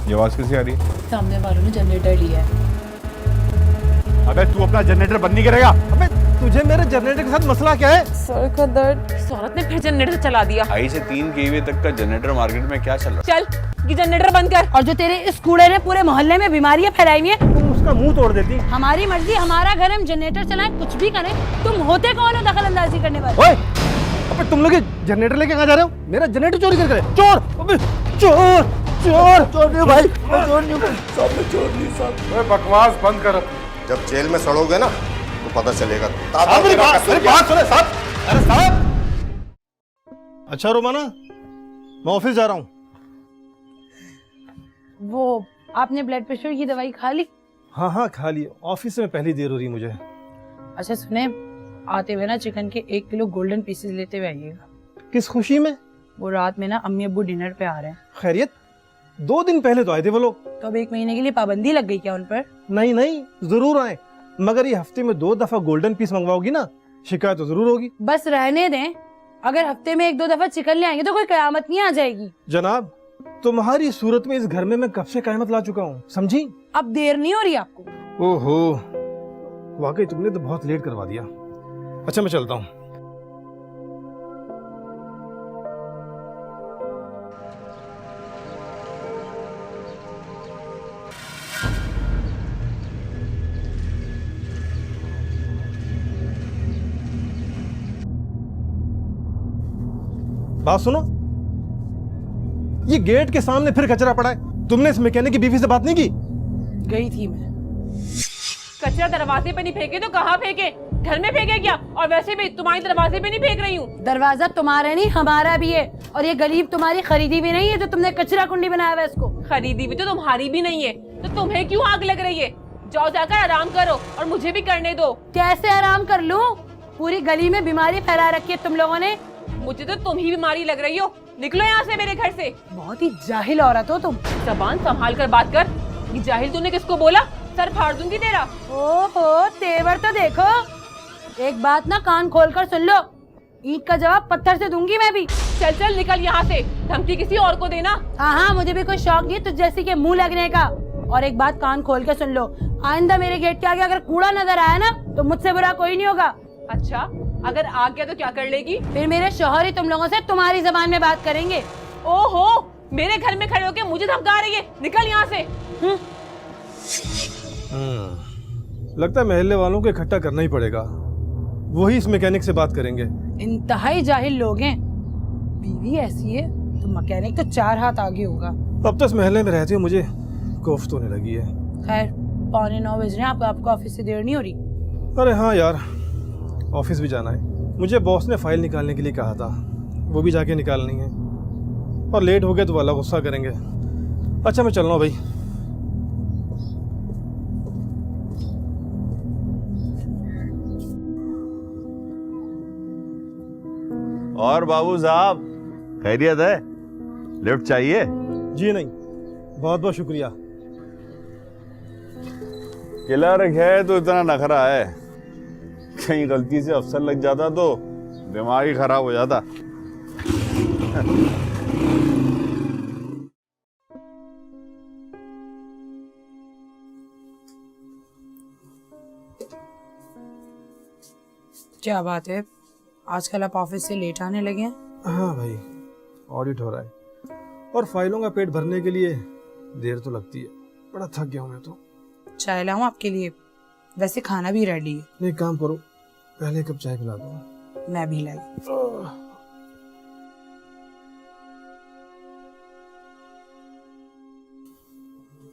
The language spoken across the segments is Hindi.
ये आवाज कैसी आ रही है? सामने वालों ने जनरेटर लिया है। अबे तू अपना जनरेटर बंद नहीं करेगा? अबे तुझे मेरे जनरेटर के साथ मसला क्या है? सर का दर्द। इस औरत ने फिर जनरेटर चला दिया। 2.5 से 3 केवी तक का जनरेटर मार्केट में क्या चल रहा है? चल ये जनरेटर बंद कर। और जो तेरे इस कूड़े ने पूरे मोहल्ले में बीमारियां फैलाई हुई है। तुम उसका मुंह तोड़ देती। हमारी मर्जी, हमारा घर, हम जनरेटर चलाएं, कुछ भी करें। तुम होते कौन हो दखल अंदाजी करने वाले? ओए, अबे तुम लोग ये जनरेटर लेके कहाँ जा रहे हो? मेरा जनरेटर चोरी कर रहे। चोर! अबे चोर! चोर! चोर नहीं भाई, मैं चोर नहीं हूँ। साहब मैं चोर नहीं साहब। ओए बकवास बंद कर। जब जेल में सड़ोगे ना तो पता चलेगा। साहब मेरी बात सुने साहब। अरे साहब। अच्छा रोमाना, मैं ऑफिस जा रहा हूँ। वो आपने ब्लड प्रेशर की दवाई खा ली? हाँ हाँ खा ली। ऑफिस में पहली देर हो रही मुझे। अच्छा सुने, आते हुए ना चिकन के 1 किलो गोल्डन पीसेस लेते हुए आइएगा। किस खुशी में? वो रात में ना अम्मी अब्बू डिनर पे आ रहे हैं। खैरियत? 2 दिन पहले तो आए थे वो लोग। तो अब 1 महीने के लिए पाबंदी लग गई क्या उन पर? नहीं नहीं, जरूर आए, मगर ये हफ्ते में 2 दफा गोल्डन पीस मंगवाओगी ना, शिकायत तो जरूर होगी। बस रहने दें। अगर हफ्ते में 1-2 दफा चिकन ले आएंगे तो कोई कयामत नहीं आ जाएगी। जनाब, तुम्हारी सूरत में इस घर में मैं कब से कयामत ला चुका हूँ, समझी? अब देर नहीं हो रही आपको? ओहो, वाकई तुमने तो बहुत लेट करवा दिया। अच्छा मैं चलता हूँ। बात सुनो, ये गेट के सामने फिर कचरा पड़ा है। तुमने इस मैकेनिक की बीवी से बात नहीं की? गई थी मैं। कचरा दरवाजे पे नहीं फेंके तो कहाँ फेंके? घर में फेंके क्या? और वैसे भी तुम्हारे दरवाजे पे नहीं फेंक रही हूँ। दरवाजा तुम्हारा नहीं हमारा भी है, और ये गरीब तुम्हारी खरीदी भी नहीं है जो तुमने कचरा कुंडी बनाया हुआ है इसको। खरीदी भी तो तुम्हारी भी नहीं है, तो तुम्हें क्यों आग लग रही है? जाओ जाकर आराम करो और मुझे भी करने दो। कैसे आराम कर लूं? पूरी गली में बीमारी फैला रखी है तुम लोगों ने। मुझे तो तुम ही बीमारी लग रही हो। निकलो यहाँ से मेरे घर से। बहुत ही जाहिल औरत हो तुम। जबान संभाल कर बात कर। ये जाहिल तूने किसको बोला? सर फाड़ दूंगी तेरा। ओहो, तेवर तो देखो। एक बात ना कान खोल कर सुन लो, ईंट का जवाब पत्थर से दूंगी मैं भी। चल चल निकल यहाँ से, धमकी किसी और को देना। हाँ हाँ, मुझे भी कोई शौक नहीं तुझ जैसी के मुंह लगने का। और एक बात कान खोल के सुन लो, आइंदा मेरे गेट के आगे अगर कूड़ा नजर आया ना तो मुझसे बुरा कोई नहीं होगा। अच्छा, अगर आ गया तो क्या कर लेगी? फिर मेरे शौहर ही तुम लोगों से तुम्हारी जबान में बात करेंगे। ओहो, मेरे घर में खड़े होके मुझे धमका रही है। निकल यहाँ से। लगता है मोहल्ले वालों को इकट्ठा करना ही पड़ेगा, वही इस मैकेनिक से बात करेंगे। इंतहाई जाहिल लोग हैं। बीवी ऐसी है तो मैकेनिक तो 4 हाथ आगे होगा। अब तो इस महल्ले में रहते हुए मुझे कोफ्त होने लगी है। खैर 8:45 बज रहे हैं, आपको ऑफिस से देर नहीं हो रही? अरे हाँ यार, ऑफिस भी जाना है। मुझे बॉस ने फाइल निकालने के लिए कहा था, वो भी जाके निकालनी है, और लेट हो गया तो वाला गुस्सा करेंगे। अच्छा मैं चल रहा हूँ भाई। और बाबू साहब खैरियत है? लिफ्ट चाहिए? जी नहीं, बहुत बहुत शुक्रिया। क्लर्क है तो इतना नखरा है, कहीं गलती से अफसर लग जाता तो दिमाग ही खराब हो जाता। क्या बात है, आजकल आप ऑफिस से लेट आने लगे हैं? हाँ भाई, ऑडिट हो रहा है और फाइलों का पेट भरने के लिए देर तो लगती है। बड़ा थक गया हूँ मैं तो। चाय लाऊं आपके लिए? वैसे खाना भी रेडी है। नहीं, काम करो, पहले कप चाय पिला दो। मैं भी लाई।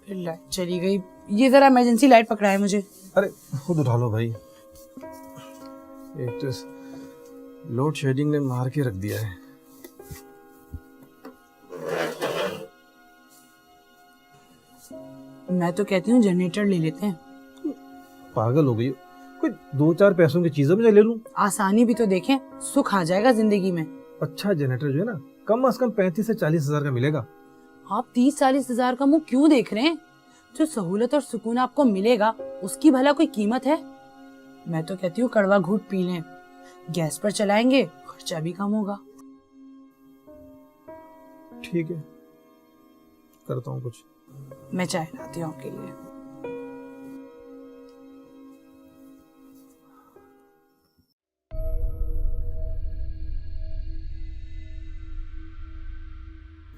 फिर लाइट चली गई। ये जरा इमरजेंसी लाइट पकड़ा है मुझे। अरे खुद उठा लो भाई, एक तो इस लोड शेडिंग ने मार के रख दिया है। मैं तो कहती हूँ जनरेटर ले लेते हैं। पागल हो गई हो? कोई 2-4 पैसों की चीजें मैं ले लूं। आसानी भी तो देखें, सुख आ जाएगा जिंदगी में। अच्छा जनरेटर जो है ना, कम से कम 35 से 40 हजार का मिलेगा। आप 30-40 हजार का मुंह क्यों देख रहे हैं? जो सहूलत और सुकून आपको मिलेगा उसकी भला कोई कीमत है? मैं तो कहती हूँ कड़वा घूट पी लें, गैस पर चलाएंगे, खर्चा भी कम होगा। ठीक है, करता हूँ कुछ। मैं चाय लाती हूँ आपके लिए।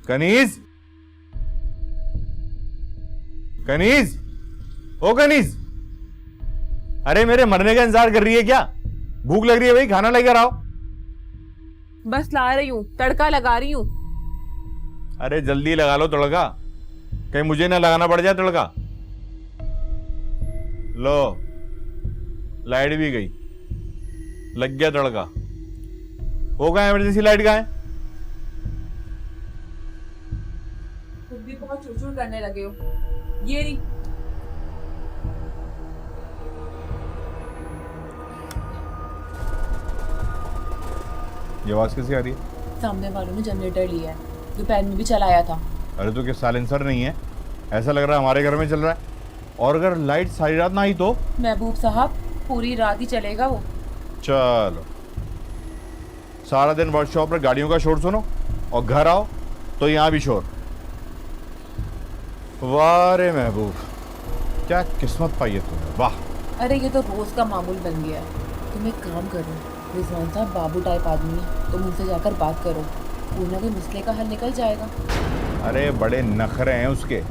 कनीज, कनीज, ओ कनीज, अरे मेरे मरने का इंतजार कर रही है क्या? भूख लग रही है भाई, खाना लेकर आओ। बस ला रही हूँ, तड़का लगा रही हूँ। अरे जल्दी लगा लो तड़का, कहीं मुझे ना लगाना पड़ जाए तड़का। लो, लाइट भी गई, लग गया तड़का। हो गया इमरजेंसी लाइट का है? खुद भी बहुत चुरचुर करने लगे हो। ये नहीं, ये आवाज कैसे आ रही है? सामने वालों ने जनरेटर लिया है, दोपहर में भी चलाया था। अरे तो क्या साइलेंसर नहीं है? ऐसा लग रहा है हमारे घर में चल रहा है। और अगर लाइट सारी रात ना आई तो? महबूब साहब, पूरी रात ही चलेगा वो। चलो, सारा दिन वर्कशॉप पर गाड़ियों का शोर सुनो और घर आओ तो यहाँ भी शोर। वाह रे महबूब, क्या किस्मत पाई है तुमने, वाह। अरे ये तो रोज का मामूल बन गया है। तुम एक काम करो, रिजवान साहब बाबू टाइप आदमी है, तुम उनसे जाकर बात करो, कोई ना कोई मसले का हल निकल जाएगा। अरे बड़े नखरे हैं उसके,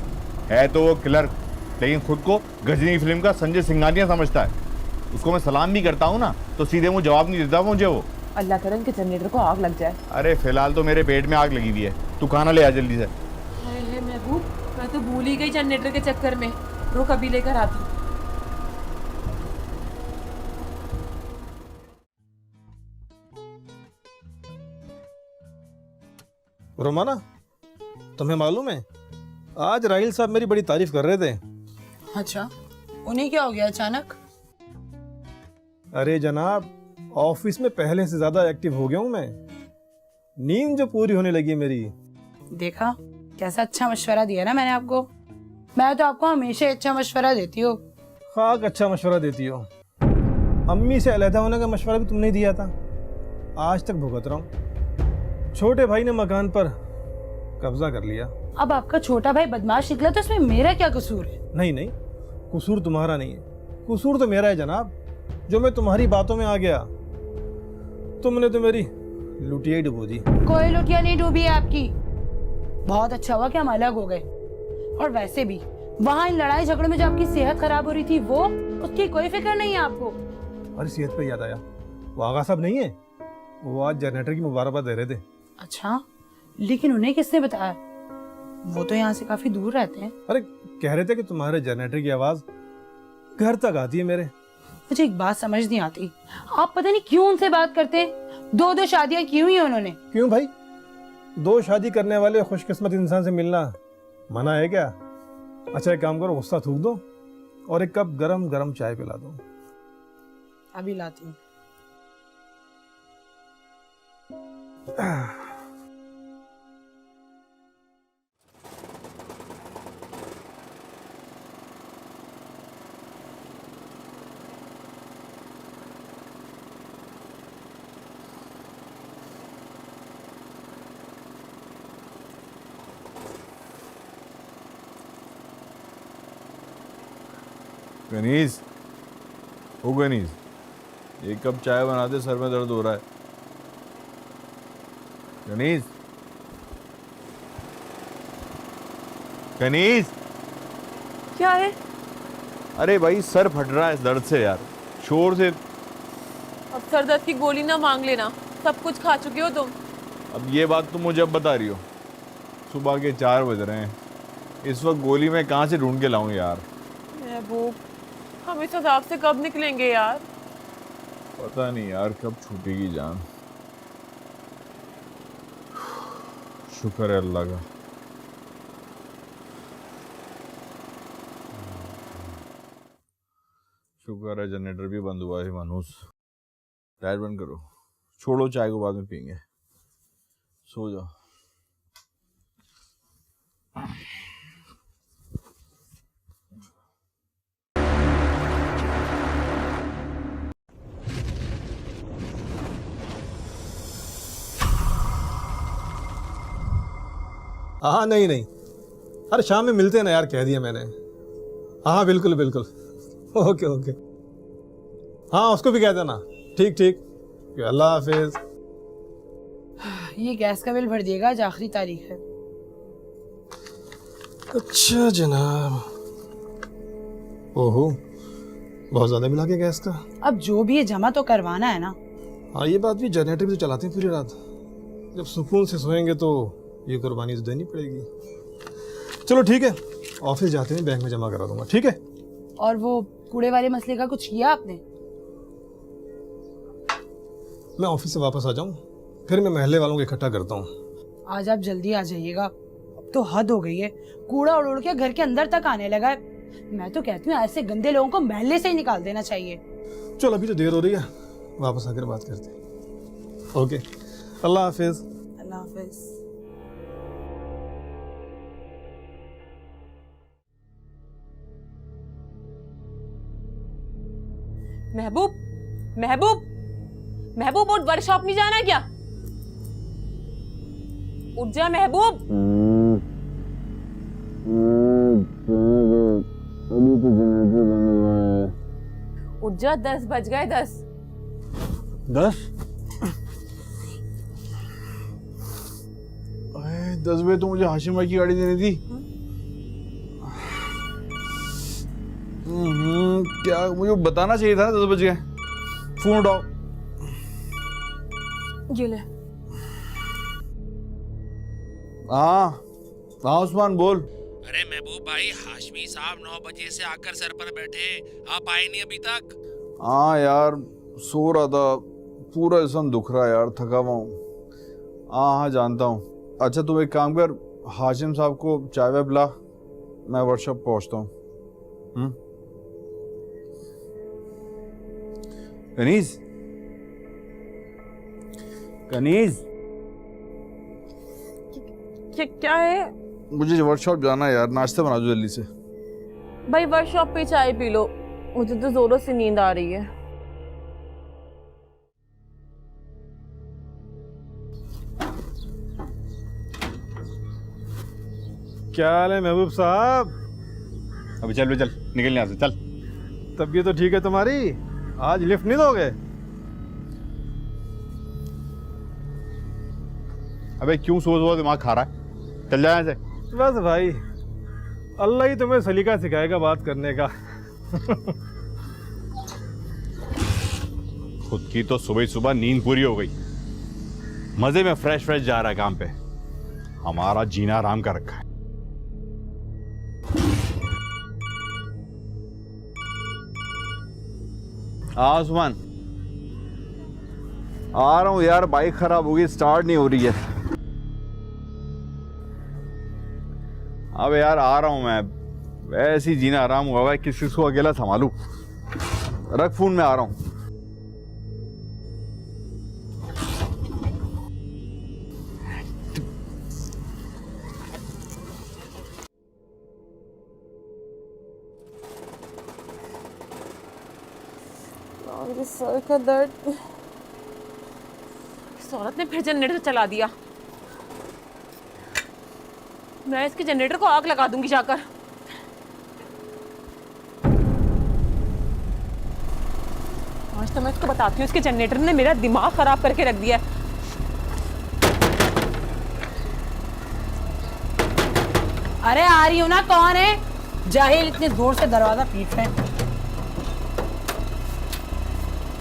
है तो वो क्लर्क, लेकिन खुद को गजनी फिल्म का संजय सिंघानिया समझता है। उसको मैं सलाम भी करता हूँ ना तो सीधे मुझे जवाब नहीं देता मुझे वो। अल्लाह करे उनके जनरेटर को आग लग जाए। अरे फिलहाल तो मेरे पेट में आग लगी हुई है, तू खाना ले आ जल्दी से। हाय हाय महबूब, मैं तो भूल ही गई जनरेटर के चक्कर में। रुक अभी लेकर आती हूँ। रोमाना, तुम्हें मालूम है आज राहिल साहब मेरी बड़ी तारीफ कर रहे थे। अच्छा, उन्हें क्या हो गया अचानक? अरे जनाब, ऑफिस में पहले से ज्यादा एक्टिव हो गया हूँ मैं। नींद जो पूरी होने लगी मेरी। देखा कैसा अच्छा मशवरा दिया ना मैंने आपको। मैं तो आपको हमेशा अच्छा मशवरा देती हूँ। खाक अच्छा मशवरा देती हो। अम्मी से अलहदा होने का मशवरा भी तुमने दिया था, आज तक भुगत रहा हूँ। छोटे भाई ने मकान पर कब्जा कर लिया। अब आपका छोटा भाई बदमाश निकला तो इसमें मेरा क्या कसूर है? नहीं नहीं, कसूर तुम्हारा नहीं है, कसूर तो मेरा है जनाब, जो मैं तुम्हारी बातों में आ गया। तुमने तो मेरी लुटिया ही डुबो दी। कोई लुटिया नहीं डूबी है आपकी। बहुत अच्छा हुआ कि हम अलग हो गए। और वैसे भी वहाँ इन लड़ाई झगड़ों में जो आपकी सेहत खराब हो रही थी, वो उसकी कोई फिक्र नहीं है आपको। अरे सेहत पे याद आया, वो आगा साहब नहीं है, वो आज जनरेटर की मुबारकबाद दे रहे थे। अच्छा, लेकिन उन्हें किसने बताया? वो तो यहाँ से काफी दूर रहते हैं। अरे कह रहे थे कि तुम्हारे जनरेटर की आवाज घर तक आती है मेरे। मुझे एक बात समझ नहीं आती, आप पता नहीं क्यों उनसे बात करते हैं। दो शादियां की हुई हैं उन्होंने। क्यों भाई, दो शादी करने वाले खुशकिस्मत इंसान से मिलना मना है क्या? अच्छा एक काम करो, गुस्सा थूक दो और एक कप गरम गरम चाय पिला दो। अभी लाती हूँ। गनीज, ओ गनीज, एक कप चाय बना दे, सर में दर्द हो रहा है। गनीज, गनीज, क्या है? अरे भाई सर फट रहा है इस दर्द से यार, शोर से। अब सर दर्द की गोली ना मांग लेना, सब कुछ खा चुके हो तुम। अब ये बात तुम मुझे अब बता रही हो? सुबह के 4 बज रहे हैं, इस वक्त गोली मैं कहाँ से ढूंढ के लाऊं यार? महबूब, हम इस अजाब से कब निकलेंगे यार? पता नहीं यार कब छूटेगी जान। शुक्र है अल्लाह का। शुक्र है जनरेटर भी बंद हुआ है। मानूस, लाइट बंद करो, छोड़ो चाय को बाद में पीएंगे, सो जाओ। हाँ नहीं नहीं, अरे शाम में मिलते हैं ना यार, कह दिया मैंने। हाँ बिल्कुल बिल्कुल, ओके ओके। हाँ उसको भी कह देना। ठीक ठीक, अल्लाह हाफिज। ये गैस का बिल भर दिएगा, आज आखिरी तारीख है। अच्छा जनाब। ओहो, बहुत ज्यादा मिला के गैस का। अब जो भी है जमा तो करवाना है ना। हाँ ये बात भी, जनरेटर भी तो चलाते हैं पूरी रात। जब सुकून से सोएंगे तो ये कुर्बानी तो देनी पड़ेगी। चलो ठीक है, ऑफिस जाते हैं, बैंक में जमा करा दूंगा। ठीक है। और वो कूड़े वाले मसले का कुछ किया आपने? मैं ऑफिस से वापस आ जाऊं, फिर मैं महल्ले वालों को इकट्ठा करता हूँ। आज आप जल्दी आ जाइएगा, अब तो हद हो गई है। कूड़ा उड़ उड़ के घर के अंदर तक आने लगा है। मैं तो कहती हूँ ऐसे गंदे लोगों को महल्ले से ही निकाल देना चाहिए। चलो अभी तो देर हो रही है, वापस आकर बात करते हैं। ओके, अल्लाह हाफिज। अल्लाह हाफिज। महबूब, महबूब, महबूब उठ, वर्कशॉप नहीं जाना क्या? उठ जा महबूब। अभी तो जनरेटर बंद हुआ है। उठ जा, 10 बज गए। 10 बजे तो मुझे हाशिम भाई की गाड़ी देनी थी। क्या मुझे बताना चाहिए था ना 10 बज गए। फोन उठाओ। ये ले। हाँ उस्मान बोल। अरे महबूब भाई, हाशमी साहब 9 बजे से आकर सर पर बैठे, आप आए नहीं अभी तक। हाँ यार सो रहा था, पूरा जिस्म दुख रहा है यार, थका हुआ हूँ। हाँ जानता हूँ। अच्छा तुम एक काम कर, हाशिम साहब को चाय वाय पिला, मैं वर्कशॉप पहुँचता हूँ। कनीज, कनीज, क्या है मुझे वर्कशॉप जाना है यार, नाश्ता बना दो जल्दी से। भाई? वर्कशॉप पे चाय पी लो, मुझे तो जोरों से नींद आ रही है। क्या हाल है महबूब साहब? अभी चल चल, निकल यहाँ से चल। तबीयत तो ठीक है तुम्हारी? आज लिफ्ट नहीं दोगे? अबे क्यों सुबह दिमाग खा रहा है? चल जा यहाँ से। बस भाई, अल्लाह ही तुम्हें सलीका सिखाएगा बात करने का। खुद की तो सुबह सुबह नींद पूरी हो गई, मजे में फ्रेश जा रहा है काम पे। हमारा जीना आराम का रखा है। हाँ उस्मान आ रहा हूँ यार, बाइक खराब हो गई, स्टार्ट नहीं हो रही है। अब यार आ रहा हूँ मैं, वैसे ही जीना आराम हुआ है, किस को अकेला संभालू। रख फोन में आ रहा हूँ। सर का दर्द। इस औरत ने फिर जनरेटर चला दिया। मैं इसके जनरेटर को आग लगा दूंगी जाकर। आज तो मैं इसको बताती हूँ, इसके जनरेटर ने मेरा दिमाग खराब करके रख दिया है। अरे आ रही हूँ ना, कौन है? जाहिल इतने जोर से दरवाजा पीट रहे हैं।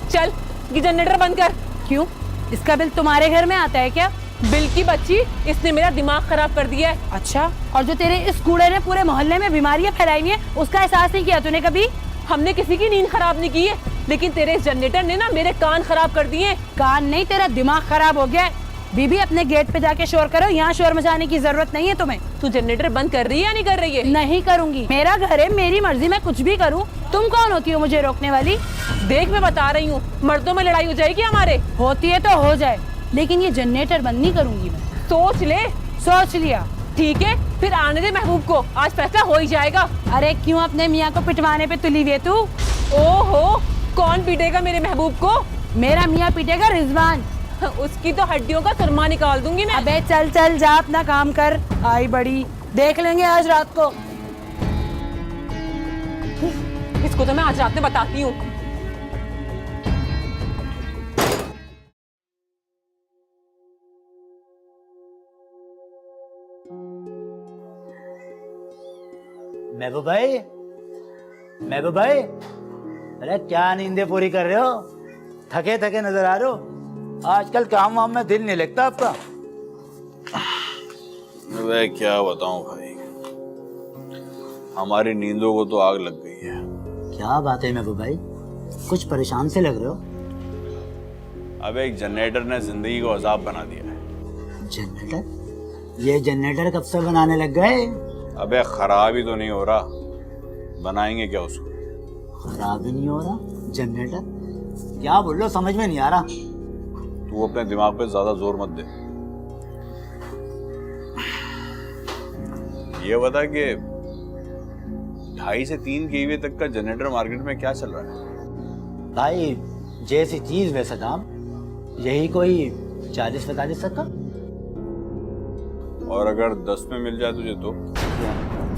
चल ये जनरेटर बंद कर। क्यों? इसका बिल तुम्हारे घर में आता है क्या? बिल की बच्ची, इसने मेरा दिमाग खराब कर दिया है। अच्छा, और जो तेरे इस कूड़े ने पूरे मोहल्ले में बीमारियां फैलाई हुई हैं, उसका एहसास नहीं किया तूने कभी? हमने किसी की नींद खराब नहीं की है, लेकिन तेरे इस जनरेटर ने ना मेरे कान खराब कर दिए। कान नहीं, तेरा दिमाग खराब हो गया है। बीबी अपने गेट पे जाके शोर करो, यहाँ शोर मचाने की जरूरत नहीं है तुम्हें। तू जनरेटर बंद कर रही है या नहीं कर रही है? नहीं करूंगी, मेरा घर है, मेरी मर्जी, मैं कुछ भी करूँ। तुम कौन होती हो मुझे रोकने वाली? देख मैं बता रही हूँ, मर्दों में लड़ाई हो जाएगी हमारे। होती है तो हो जाए, लेकिन ये जनरेटर बंद नहीं करूंगी मैं। सोच ले। सोच लिया। ठीक है, फिर आने दे महबूब को, आज फैसला हो ही जाएगा। अरे क्यों अपने मियाँ को पिटवाने पे तुली हुई है तू? ओहो, कौन पीटेगा मेरे महबूब को? मेरा मियाँ पीटेगा रिजवान। उसकी तो हड्डियों का सुरमा निकाल दूंगी मैं। अबे चल चल जा, अपना काम कर। आई बड़ी देख लेंगे आज रात को। इसको तो मैं आज रात में बताती हूँ। महबूब भाई, महबूब भाई, अरे क्या नींदें पूरी कर रहे हो? थके थके नजर आ रहे हो। आजकल काम वाम में दिल नहीं लगता आपका। मैं क्या बताऊं भाई, हमारी नींदों को तो आग लग गई है। क्या बात है महबूब भाई, कुछ परेशान से लग रहे हो। अब एक जनरेटर ने जिंदगी को अजाब बना दिया है। जनरेटर? ये जनरेटर कब से बनाने लग गए? अबे खराब ही तो नहीं हो रहा, बनाएंगे क्या उसको? खराब ही नहीं हो रहा जनरेटर? क्या बोल रहे हो, समझ में नहीं आ रहा। तू अपने दिमाग पे ज्यादा जोर मत दे। ये बता कि 2.5 से 3 kVA तक का जनरेटर मार्केट में क्या चल रहा है? भाई जैसी चीज वैसा दाम, यही कोई 40-45 तक का। और अगर 10 में मिल जाए तुझे तो?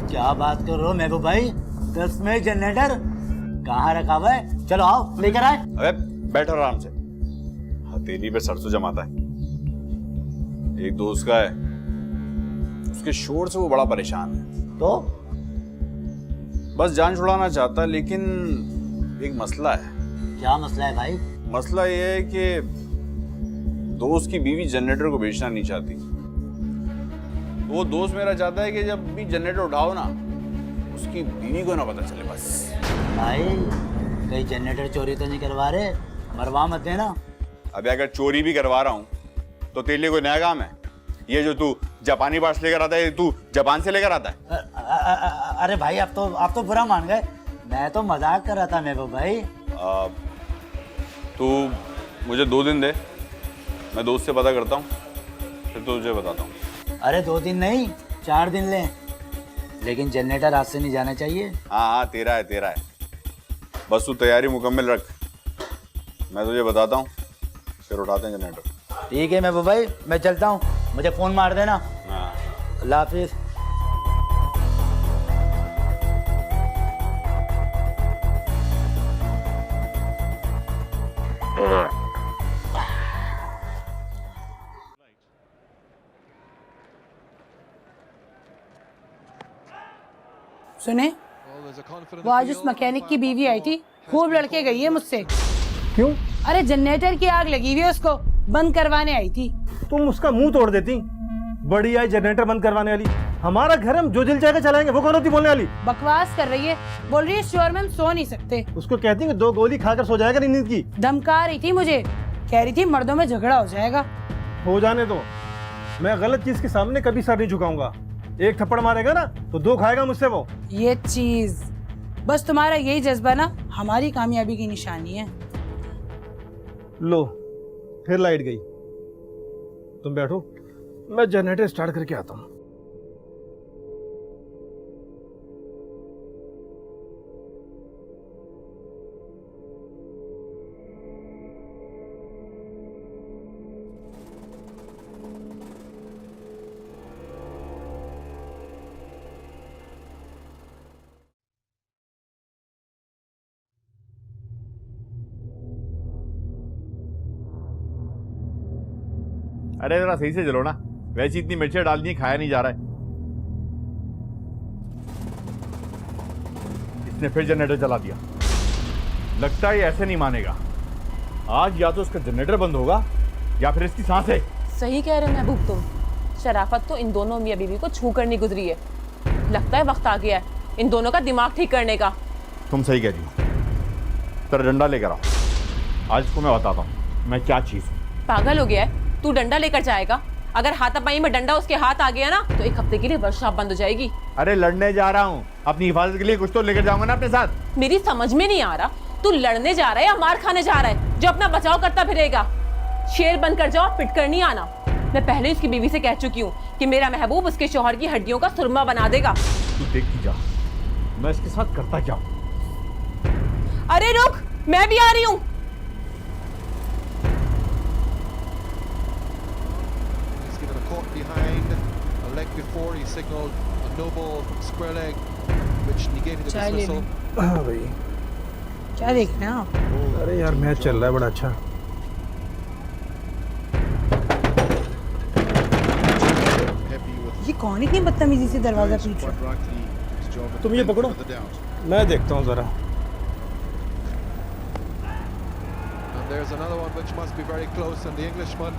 क्या बात कर रहे हो महबूब भाई, 10 में जनरेटर? कहाँ रखा हुआ है? चलो आओ लेकर आए। अबे बैठ आराम से, हथेली पे सरसों जमाता है। एक दोस्त का है, उसके शोर से वो बड़ा परेशान है। तो बस जान छुड़ाना चाहता है, लेकिन एक मसला है। क्या मसला है भाई? मसला ये है कि दोस्त की बीवी जनरेटर को बेचना नहीं चाहती। वो दोस्त मेरा चाहता है कि जब भी जनरेटर उठाओ ना, उसकी बीवी को ना पता चले बस। भाई कहीं जनरेटर चोरी तो नहीं करवा रहे? मरवा मत देना। अबे अगर चोरी भी करवा रहा हूँ तो तेरे लिए कोई नया काम है? ये जो तू जापानी बार्स लेकर आता है, तू जापान से लेकर आता है? अरे भाई आप तो बुरा मान गए। मैं तो मजाक कर रहा था महबूब भाई। तू मुझे 2 दिन दे, मैं दोस्त से पता करता हूँ, फिर तुझे बताता हूँ। अरे 2 दिन नहीं, 4 दिन ले, लेकिन जनरेटर हाथ से नहीं जाना चाहिए। हाँ तेरा है। बस तू तैयारी मुकम्मल रख, मैं तुझे बताता हूँ, फिर उठाते हैं जनरेटर। ठीक है महबूब भाई, मैं चलता हूँ, मुझे फोन मार देना। हाँ। अल्लाह हाफिज। सुने, वो आज उस मैकेनिक की बीवी आई थी, खूब लड़के गई है मुझसे। क्यों? अरे जनरेटर की आग लगी हुई है, उसको बंद करवाने आई थी। तुम उसका मुंह तोड़ देती। बड़ी आई जनरेटर बंद करवाने वाली। हमारा घर हम जो दिल चाहेगा चलाएंगे, वो कौन होती बोलने वाली? बकवास कर रही है, बोल रही है शोर में हम सो नहीं सकते। उसको कहती है 2 गोली खाकर सो जाएगा नींद की। धमका रही थी मुझे, कह रही थी मर्दों में झगड़ा हो जाएगा। हो जाने दो, मैं गलत चीज के सामने कभी सर नहीं झुकाऊंगा। एक थप्पड़ मारेगा ना तो 2 खाएगा मुझसे वो। ये चीज, बस तुम्हारा यही जज्बा ना हमारी कामयाबी की निशानी है। लो फिर लाइट गई। तुम बैठो, मैं जनरेटर स्टार्ट करके आता हूँ। अरे जरा सही से चलो ना, वैसे इतनी मिर्चें डाल दी, खाया नहीं जा रहा है। इसने फिर जनरेटर चला दिया। लगता है ये ऐसे नहीं मानेगा। आज या तो इसका जनरेटर बंद होगा या फिर इसकी सांसें। सही कह रहे हो महबूब तुम। शराफत तो इन दोनों मियां बीवी को छू कर नहीं गुजरी है। लगता है वक्त आ गया है इन दोनों का दिमाग ठीक करने का। तुम सही कह रही हो। तेरा डंडा लेकर आओ, आज इसको मैं बताता हूँ मैं क्या चीज हूँ। पागल हो गया है तू? डंडा लेकर जाएगा? अगर हाथापाई में डंडा उसके हाथ आ गया ना तो 1 हफ्ते के लिए वर्कशॉप बंद हो जाएगी। अरे लड़ने जा रहा हूँ, अपनी हिफाजत के लिए कुछ तो लेकर जाऊंगा ना अपने साथ। मेरी समझ में नहीं आ रहा, तू लड़ने जा रहा है या मार खाने जा रहा है जो अपना बचाव करता फिरेगा? शेर बनकर जाओ, पिट कर नहीं आना। मैं पहले उसकी बीवी से कह चुकी हूँ कि मेरा महबूब उसके शौहर की हड्डियों का सुरमा बना देगा। तू देखती जा मैं इसके साथ करता क्या हूँ। अरे रुक, मैं भी आ रही हूँ। He's given a caught behind, a leg before, he signalled a No ball from square leg, which negated the चाय ले dismissal. लें। हाँ भाई, क्या देख रहे हैं आप? अरे यार मैच चल रहा है बड़ा अच्छा। Heavy with ये कौन इतनी बदतमीजी से दरवाजा पीट रहा है? quite rightly his job at तुम ये पकड़ो। for the doubt. मैं देखता हूँ ज़रा। And there's another one which must be very close, and the Englishman.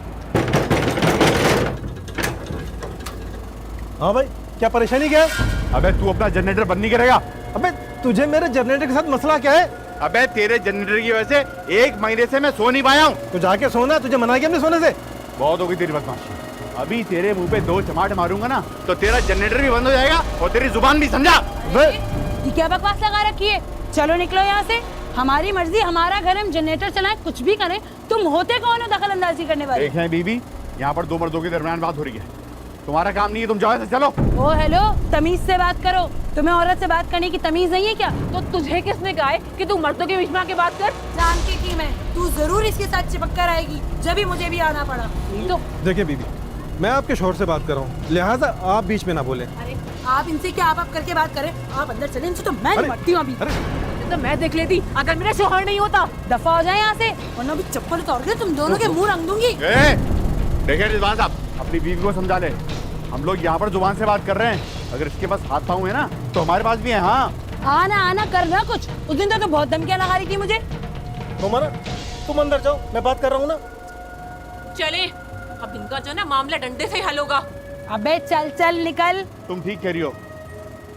हाँ भाई, क्या परेशानी क्या है? अबे तू अपना जनरेटर बंद नहीं करेगा? अबे तुझे मेरे जनरेटर के साथ मसला क्या है? अबे तेरे जनरेटर की वजह से 1 महीने से मैं सो नहीं पाया हूँ। तो जाके सोना, तुझे मना किया हमने सोने से? बहुत हो गई तेरी बदमाशी। अभी तेरे मुंह पे 2 चमाट मारूंगा ना तो तेरा जनरेटर भी बंद हो जाएगा और तेरी जुबान भी, समझा? ये क्या बकवास लगा रखी है? चलो निकलो यहाँ से। हमारी मर्जी, हमारा घर, हम जनरेटर चलाएं, कुछ भी करें। तुम होते कौन हो दखल अंदाजी करने वाले? देखें बीबी, यहाँ पर 2 मर्दों के दरमियान बात हो रही है। तुम्हारा काम नहीं है, तुम जाओ ऐसे, चलो। ओ हेलो, तमीज से बात करो। तुम्हें औरत से बात करने की तमीज नहीं है क्या? तो तुझे किसने कहा है कि तू मर्दों के बीच में आके बात कर? जानती थी मैं, तू जरूर इसके साथ चिपक कर आएगी, जब भी मुझे भी आना पड़ा। तो देखिए बीबी, मैं आपके शोहर से बात कर रहा हूँ, लिहाजा आप बीच में ना बोलें। अरे आप इनसे क्या आप करके बात करें? आप अंदर चले, इनसे तो मैं निपटती हूँ अभी। तो मैं देख लेती अगर मेरा शोहर नहीं होता। दफा हो जाए यहाँ से, वरना भी चप्पल उतार के तुम दोनों के मुंह रंग दूंगी। देखिए रिजवान साहब, अपनी बीवी को समझा ले। हम लोग यहाँ पर जुबान से बात कर रहे हैं, अगर इसके पास हाथ पाँव है ना तो हमारे पास भी है। हाँ आना आना करना कुछ। उस दिन तो बहुत धमकियां लगा रही थी मुझे। तुम अंदर जाओ, मैं बात कर रहा हूँ ना। चले, अब इनका जो ना मामला डंडे से ही हल होगा। अबे चल चल निकल। तुम ठीक कह रही हो,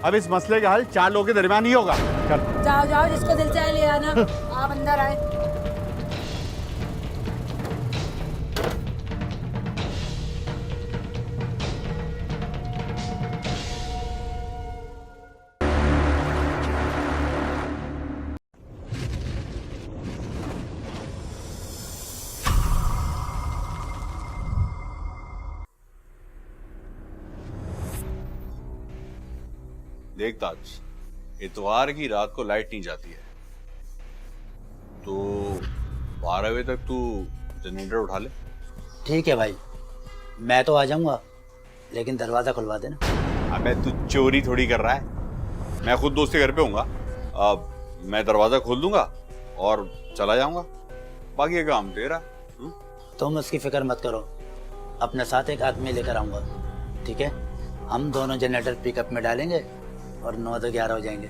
अब इस मसले का हल 4 लोगों के दरमियान ही होगा। चल जाओ जाओ, जिसको दिल चाहे ले आना। आप अंदर आए। देख ताज, इतवार की रात को लाइट नहीं जाती है तो 12 बजे तक तू जनरेटर उठा ले। ठीक है भाई, मैं तो आ जाऊंगा, लेकिन दरवाजा खुलवा देना। अबे तू चोरी थोड़ी कर रहा है, मैं खुद दोस्त के घर पे हूँगा। अब मैं दरवाजा खोल दूंगा और चला जाऊंगा, बाकी ये काम तेरा। तुम उसकी फिक्र मत करो, अपने साथ एक आदमी लेकर आऊंगा, ठीक है? हम दोनों जनरेटर पिकअप में डालेंगे और 9 से 11 हो जाएंगे।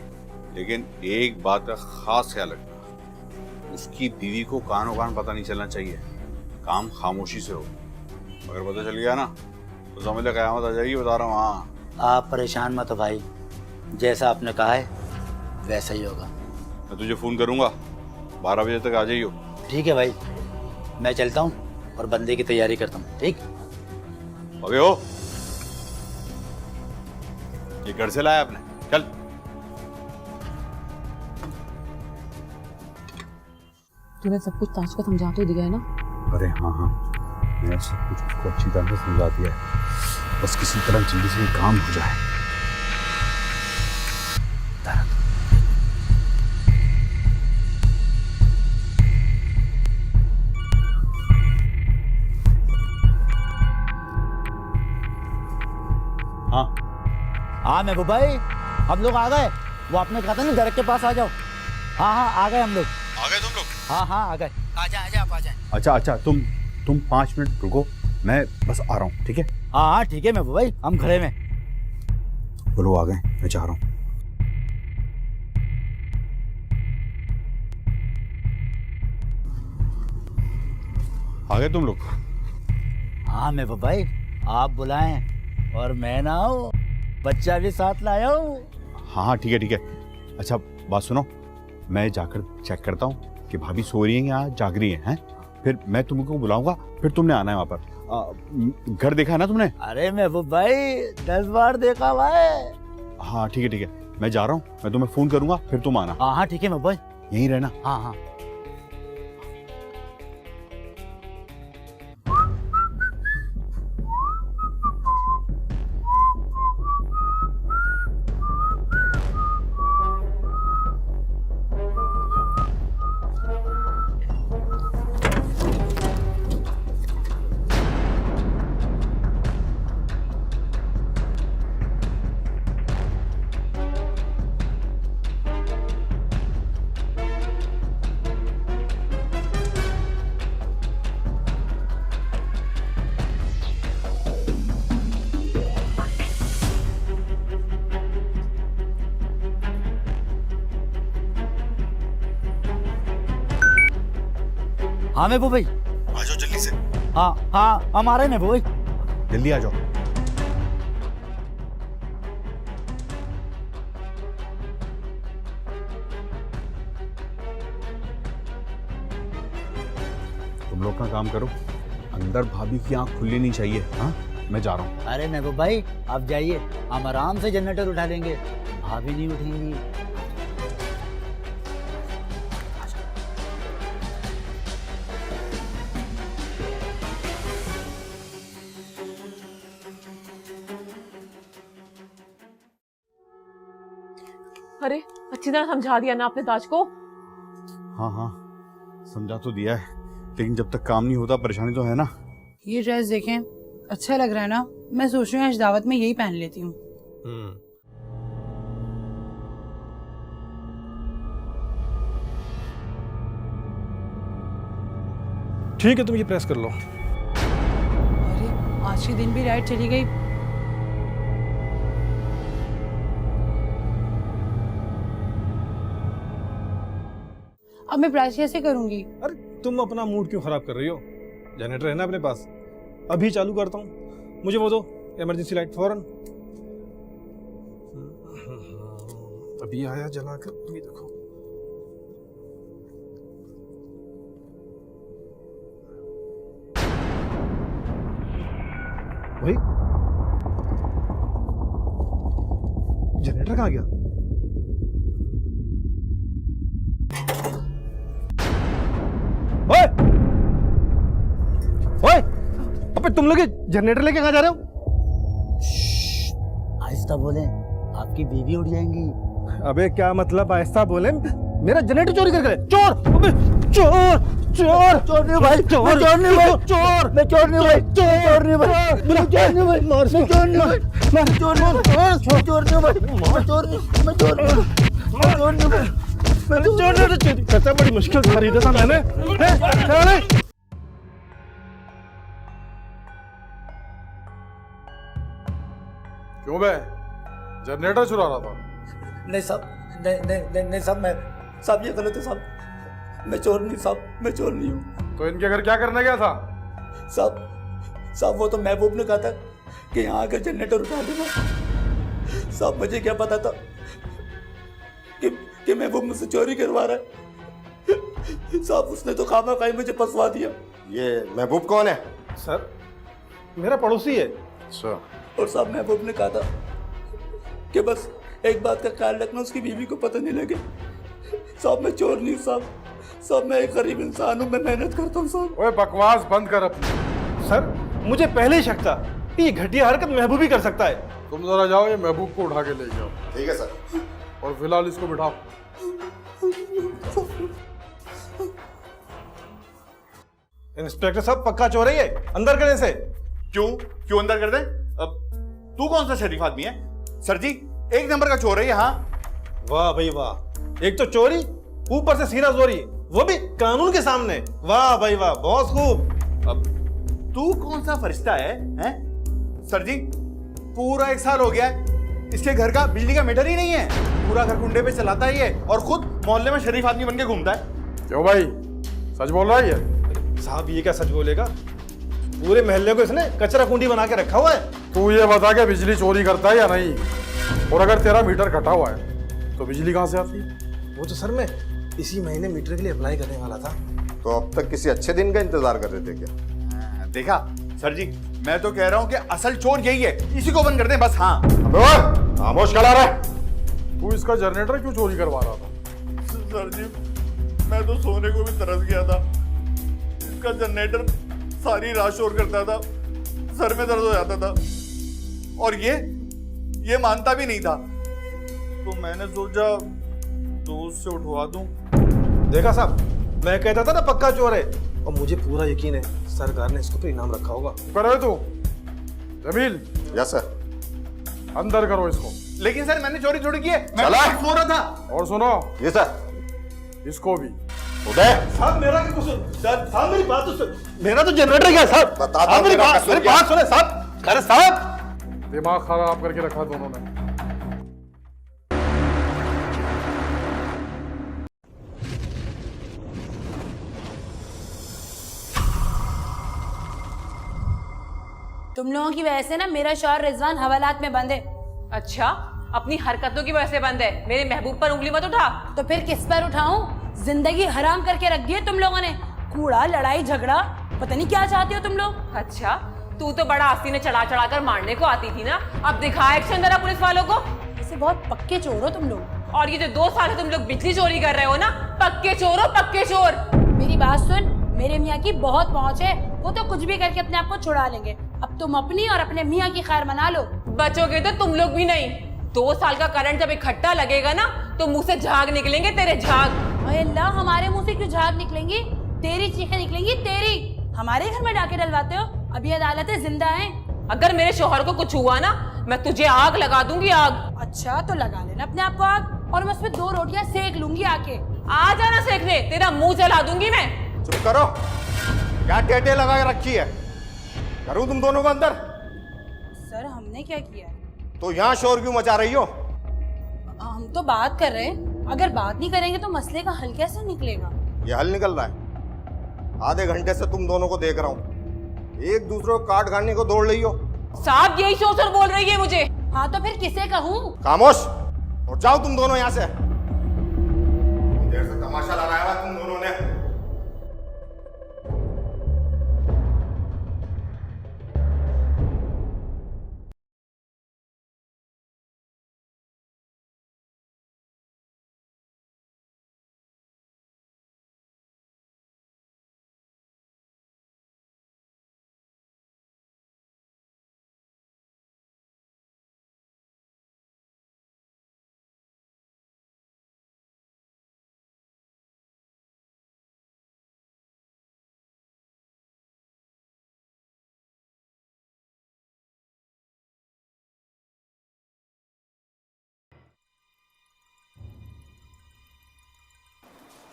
लेकिन एक बात का खास ख्याल रखना, उसकी बीवी को कानों कान पता नहीं चलना चाहिए। काम खामोशी से हो, अगर पता चल गया ना तो समझ ले क़यामत आ जाएगी, बता रहा हूँ। हाँ आप परेशान मत हो भाई, जैसा आपने कहा है वैसा ही होगा। मैं तुझे फ़ोन करूँगा, 12 बजे तक आ जाइयो। ठीक है भाई, मैं चलता हूँ और बंदे की तैयारी करता हूँ। ठीक अबे हो, ये घर से लाया आपने? चल। तूने सब कुछ ताज को समझा तो दिया है ना? अरे हाँ हाँ, मैंने सब कुछ उसको अच्छी तरह से समझा दिया है, बस किसी तरह जल्दी से काम हो जाए। हाँ हाँ महबूब भाई, हम लोग आ गए। वो आपने कहा था ना घर के पास आ जाओ। हाँ हाँ आ गए हम लोग। आ गए तुम लोग? हाँ हाँ आ गए। आ जाए आप आ जाए। अच्छा, तुम 5 मिनट रुको, मैं बस आ रहा हूँ, ठीक है? हाँ हाँ ठीक है महबूब भाई, हम घरे में। बोलो आ गए, मैं चाह रहा हूँ। आ गए तुम लोग? हाँ महबूब भाई, आप बुलाएं और मैं ना आऊँ, बच्चा भी साथ लाया हूँ। हाँ ठीक है। अच्छा बात सुनो, मैं जाकर चेक करता हूँ कि भाभी सो रही हैं या जाग रही हैं, फिर मैं तुमको बुलाऊंगा, फिर तुमने आना है वहाँ पर। घर देखा है ना तुमने? अरे महबूब भाई 10 बार देखा हुआ है। हाँ ठीक है, मैं जा रहा हूँ, मैं तुम्हें फ़ोन करूँगा, फिर तुम आना। हाँ हाँ ठीक है महबूब भाई, यहीं रहना। हाँ हाँ। हाँ महबूब भाई। आ जाओ जल्दी से, हाँ हाँ हम आ रहे हैं महबूब भाई। जल्दी आ जाओ। तुम लोग का काम करो, अंदर भाभी की आंख खुलनी नहीं चाहिए। हाँ, मैं जा रहा हूँ। अरे महबूब भाई आप जाइए, हम आराम से जनरेटर उठा लेंगे, भाभी नहीं उठेंगी। अरे अच्छी तरह समझा दिया ना आपने ताज को? हाँ हाँ, समझा तो दिया है, लेकिन जब तक काम नहीं होता परेशानी तो है ना। ये ड्रेस देखें, अच्छा लग रहा है ना? मैं सोच रही हूँ आज दावत में यही पहन लेती हूँ। ठीक है, तुम ये प्रेस कर लो। अरे आज के दिन भी लाइट चली गई। अब मैं प्रेस कैसे करूंगी? अरे तुम अपना मूड क्यों खराब कर रही हो? जनरेटर है ना अपने पास, अभी चालू करता हूँ। मुझे वो दो इमरजेंसी लाइट फौरन। अभी आया जलाकर, अभी देखो। भाई जनरेटर कहाँ गया? ओए ओए, अबे तुम लोग जनरेटर लेके कहाँ जा रहे हो? आहिस्ता बोले, आपकी बीवी उठ जाएंगी। अबे क्या मतलब आहिस्ता बोले? मेरा जनरेटर चोरी कर गए। चोर! अबे चोर! चोर! चोर नहीं भाई, चोर! चोर नहीं भाई, चोर! मैं चोर नहीं भाई, चोर नहीं भाई, मैं चोर नहीं भाई, मार मैं चोर नहीं भाई, मैं चोर नहीं भाई, मैं चोर नहीं भाई, मैं चोर नहीं, मैं चोर नहीं, मैं चोर नहीं भाई, मैं चोर नहीं। चाचा बड़ी मुश्किल से खरीदा था मैंने। क्यों बे, जनरेटर चुरा रहा था? नहीं साहब, नहीं साहब, मैं साहब ये गलत है साहब, मैं चोर नहीं साहब, मैं चोर नहीं हूँ तो इनके घर क्या करने गया था? साहब वो तो महबूब ने कहा था कि यहाँ आकर जनरेटर उठा देना। साहब मुझे क्या पता था कि महबूब मुझसे चोरी करवा रहा है। साहब उसने तो खामा-खाई मुझे फंसवा दिया। ये महबूब कौन है? सर मेरा पड़ोसी है। अच्छा। और साहब महबूब ने कहा था कि बस एक बात का ख्याल रखना, उसकी बीवी को पता नहीं लगे। साहब मैं चोर नहीं हूँ साहब मैं एक गरीब इंसान हूँ, मैं मेहनत करता हूँ साहब। ओए बकवास बंद कर अपनी। सर मुझे पहले ही शक था कि ये घटिया हरकत महबूब ही कर सकता है। तुम जरा जाओ, ये महबूब को उठा के ले जाओ। ठीक है सर। और फिलहाल इसको बिठाओ। इंस्पेक्टर साहब पक्का चोर है ये, अंदर करने से। क्यों अंदर कर दे? अब तू कौन सा शरीफ आदमी है? सर जी, एक नंबर का चोर है ये। हाँ, वाह भाई वाह, एक तो चोरी, ऊपर से सीना जोरी, वो भी कानून के सामने। वाह भाई वाह, बहुत खूब। अब तू कौन सा फरिश्ता है? हैं? सर जी, पूरा 1 साल हो गया है, इसके घर का बिजली का मीटर ही नहीं है, पूरा घर कुंडे पे चलाता ही है और खुद मोहल्ले में शरीफ आदमी बन के घूमता है। क्यों भाई, सच बोल रहा है ये? साहब ये क्या सच बोलेगा? पूरे मोहल्ले को इसने कचरा कुंडी बना के रखा हुआ है। तू ये बता के बिजली चोरी करता है या नहीं, और अगर तेरा मीटर कटा हुआ है तो बिजली कहाँ से आती है? वो तो सर मैं इसी महीने मीटर के लिए अप्लाई करने वाला था। तो अब तक किसी अच्छे दिन का इंतजार कर रहे थे क्या? देखा सर जी, मैं तो कह रहा हूँ कि असल चोर यही है, इसी को बंद कर दें बस। हाँ खामोश करा रहा है। तू इसका जनरेटर क्यों चोरी करवा रहा था? सर जी, मैं तो सोने को भी तरस गया था, इसका जनरेटर सारी रात शोर करता था, सर में दर्द हो जाता था और ये मानता भी नहीं था, तो मैंने सोचा दोस्त से उठवा दूं। देखा साहब, मैं कहता था ना पक्का चोर है, और मुझे पूरा यकीन है सरकार ने इसको तो इनाम रखा होगा। करे तू जमील, यस सर। अंदर करो इसको। लेकिन सर मैंने चोरी थोड़ी की है, मैं चला। सो रहा था। और सुनो, ये सर। इसको भी। उदय, साहब मेरा क्या कसूर? साहब मेरी बात तो सुन, मेरा तो जनरेटर क्या है साहब? बता दो साहब मेरी मेरा बात, कसूर मेरी क्या? बात सुने साहब। अरे साहब, दिमाग खराब करके रखा दोनों ने। तुम लोगों की वजह से ना मेरा शौहर रिजवान हवालात में बंद है। अच्छा, अपनी हरकतों की वजह से बंद है। मेरे महबूब पर उंगली मत उठा। तो फिर किस पर उठाऊं? जिंदगी हराम करके रख दी है तुम लोगों ने। कूड़ा, लड़ाई झगड़ा, पता नहीं क्या चाहते हो तुम लोग। अच्छा, तू तो बड़ा आस्ती ने चढ़ा चढ़ा कर मारने को आती थी ना, अब दिखा एक्शन जरा पुलिस वालों को। ऐसे बहुत पक्के चोर हो तुम लोग। और ये जो 2 साल से तुम लोग बिजली चोरी कर रहे हो ना, पक्के चोर हो, पक्के चोर। मेरी बात सुन, मेरे मियाँ की बहुत पहुँच है, वो तो कुछ भी करके अपने आप को छुड़ा लेंगे। अब तुम अपनी और अपने मियाँ की खैर मना लो। बचोगे तो तुम लोग भी नहीं। 2 साल का करंट जब इकट्ठा लगेगा ना, तो मुंह से झाग निकलेंगे तेरे, झाग। ओए अल्लाह, हमारे मुंह से क्यों झाग निकलेंगी? तेरी चीखें निकलेंगी तेरी। हमारे घर में डाके डलवाते हो, अभी अदालतें जिंदा हैं। अगर मेरे शोहर को कुछ हुआ ना, मैं तुझे आग लगा दूंगी, आग। अच्छा, तो लगा लेना अपने आप को आग, और मैं उसमें 2 रोटियां सेक लूंगी आके। आ जाना सेकने, तेरा मुंह जला दूंगी मैं। चुप करो, क्या टेटे लगा के रखी है? करूं तुम दोनों को अंदर? सर, हमने क्या किया? तो यहाँ शोर क्यों मचा रही हो? हम तो बात कर रहे हैं। अगर बात नहीं करेंगे तो मसले का हल कैसे निकलेगा? ये हल निकल रहा है। आधे घंटे से तुम दोनों को देख रहा हूँ, एक दूसरे को काट खाने को दौड़ रही हो। साहब, यही सोच बोल रही है मुझे। हाँ, तो फिर किसे कहूँ? खामोश, और जाओ तुम दोनों यहाँ से। देर से तमाशा लगाया हुआ तुम दोनों ने।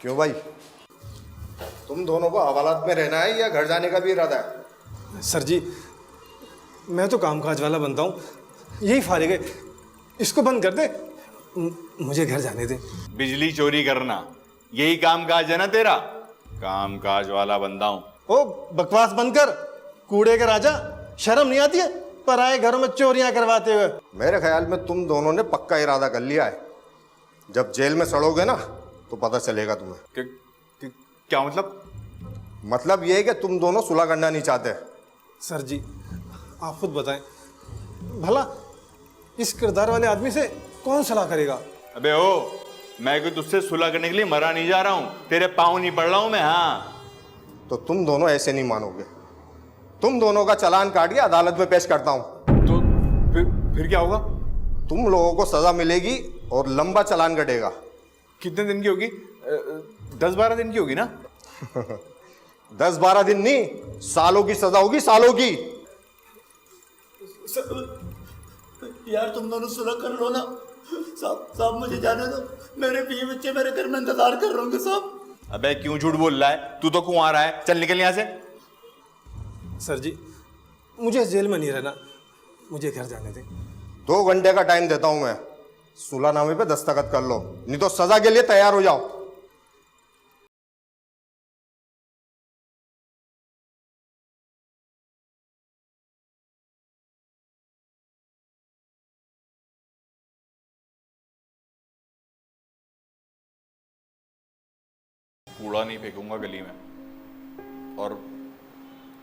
क्यों भाई, तुम दोनों को हवालात में रहना है या घर जाने का भी इरादा है? सर जी, मैं तो कामकाज वाला बनता हूँ, यही फारिग है, इसको बंद कर दे, मुझे घर जाने दे। बिजली चोरी करना यही कामकाज है ना तेरा? कामकाज वाला बंदा हूँ। ओ बकवास बंद कर, कूड़े के राजा, शर्म नहीं आती है पराए घरों में चोरियां करवाते हुए? मेरे ख्याल में तुम दोनों ने पक्का इरादा कर लिया है। जब जेल में सड़ोगे ना तो पता चलेगा तुम्हें। क्या मतलब? मतलब ये है कि तुम दोनों सुलह करना नहीं चाहते। सर जी, आप खुद बताएं, भला इस किरदार वाले आदमी से कौन सलाह करेगा? अबे ओ, मैं कोई तुझसे सुलह करने के लिए मरा नहीं जा रहा हूँ, तेरे पाँव नहीं पड़ रहा हूँ मैं। हाँ, तो तुम दोनों ऐसे नहीं मानोगे। तुम दोनों का चालान काट के अदालत में पेश करता हूँ। तो फिर क्या होगा? तुम लोगों को सजा मिलेगी और लंबा चालान कटेगा। कितने दिन की होगी? 10-12 दिन की होगी ना? 10-12 दिन नहीं, सालों की सजा होगी, सालों की। यार तुम दोनों सुलह कर लो ना। साहब मुझे जाने दो, मेरे बीवी बच्चे मेरे घर में इंतजार कर रहे होंगे साहब। अबे क्यों झूठ बोल रहा है? तू तो कुंवारा है, चल निकल यहाँ से। सर जी, मुझे जेल में नहीं रहना, मुझे घर जाने दें। 2 घंटे का टाइम देता हूं मैं, सुलहनामे पे दस्तखत कर लो, नहीं तो सजा के लिए तैयार हो जाओ। कूड़ा नहीं फेंकूंगा गली में, और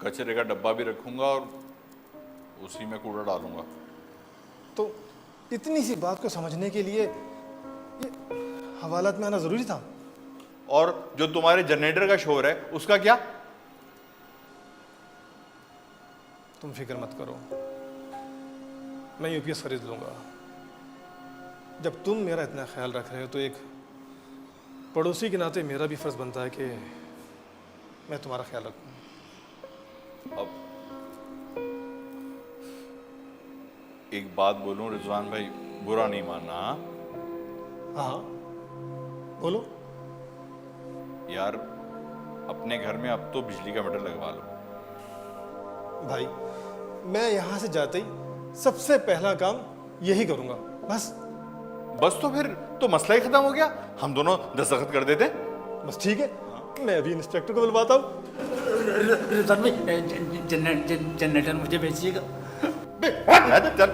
कचरे का डब्बा भी रखूंगा और उसी में कूड़ा डालूंगा। तो इतनी सी बात को समझने के लिए ये हवालात में आना जरूरी था? और जो तुम्हारे जनरेटर का शोर है उसका क्या? तुम फिक्र मत करो, मैं यूपीएस खरीद लूंगा। जब तुम मेरा इतना ख्याल रख रहे हो तो एक पड़ोसी के नाते मेरा भी फर्ज बनता है कि मैं तुम्हारा ख्याल रखूं। अब एक बात बोलूं रिजवान भाई, बुरा नहीं मानना। हाँ, बोलो। यार अपने घर में अब तो बिजली का मीटर लगवा लो। भाई, मैं यहाँ से जाते ही सबसे पहला काम यही करूँगा, बस तो फिर तो मसला ही खत्म हो गया, हम दोनों दस्तखत कर देते। बस ठीक है, मैं अभी इंस्पेक्टर को बुलवाता हूँ। जनरेटर मुझे भेजिएगा। चल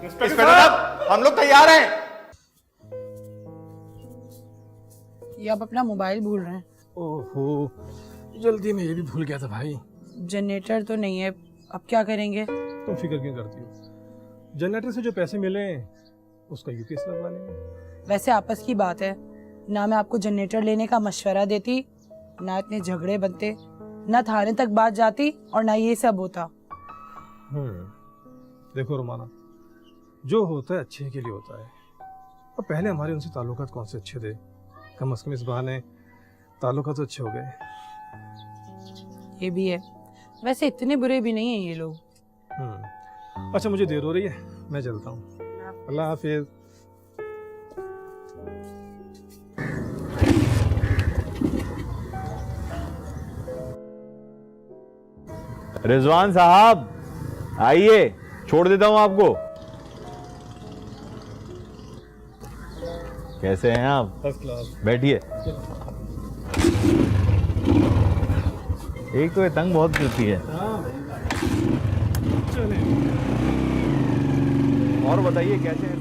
इंस्पेक्टर साहब, हम लोग तैयार हैं। ये आप अपना मोबाइल भूल रहे हैं। ओहो, जल्दी में ये भी भूल गया था भाई। जनरेटर तो नहीं है, अब क्या करेंगे? तुम फिक्र क्यों करती हो? जनरेटर से जो पैसे मिले उसका यूपीएस लगवा लेंगे। वैसे आपस की बात है, ना मैं आपको जनरेटर लेने का मशवरा देती, ना इतने झगड़े बनते, ना थाने तक बात जाती और ना ये सब होता। देखो रोमाना, जो होता है अच्छे के लिए होता है। और पहले हमारे उनसे ताल्लुकात कौन से अच्छे थे, कम से कम इस बहाने ताल्लुकात तो अच्छे हो गए। ये भी है, वैसे इतने बुरे भी नहीं है ये लोग। अच्छा, मुझे देर हो रही है, मैं चलता हूँ। अल्लाह हाफिज। रिजवान साहब आइए, छोड़ देता हूं आपको। कैसे हैं आप? First class. बैठिए। एक तो ये तंग बहुत करती है। चले। और बताइए कैसे हैं?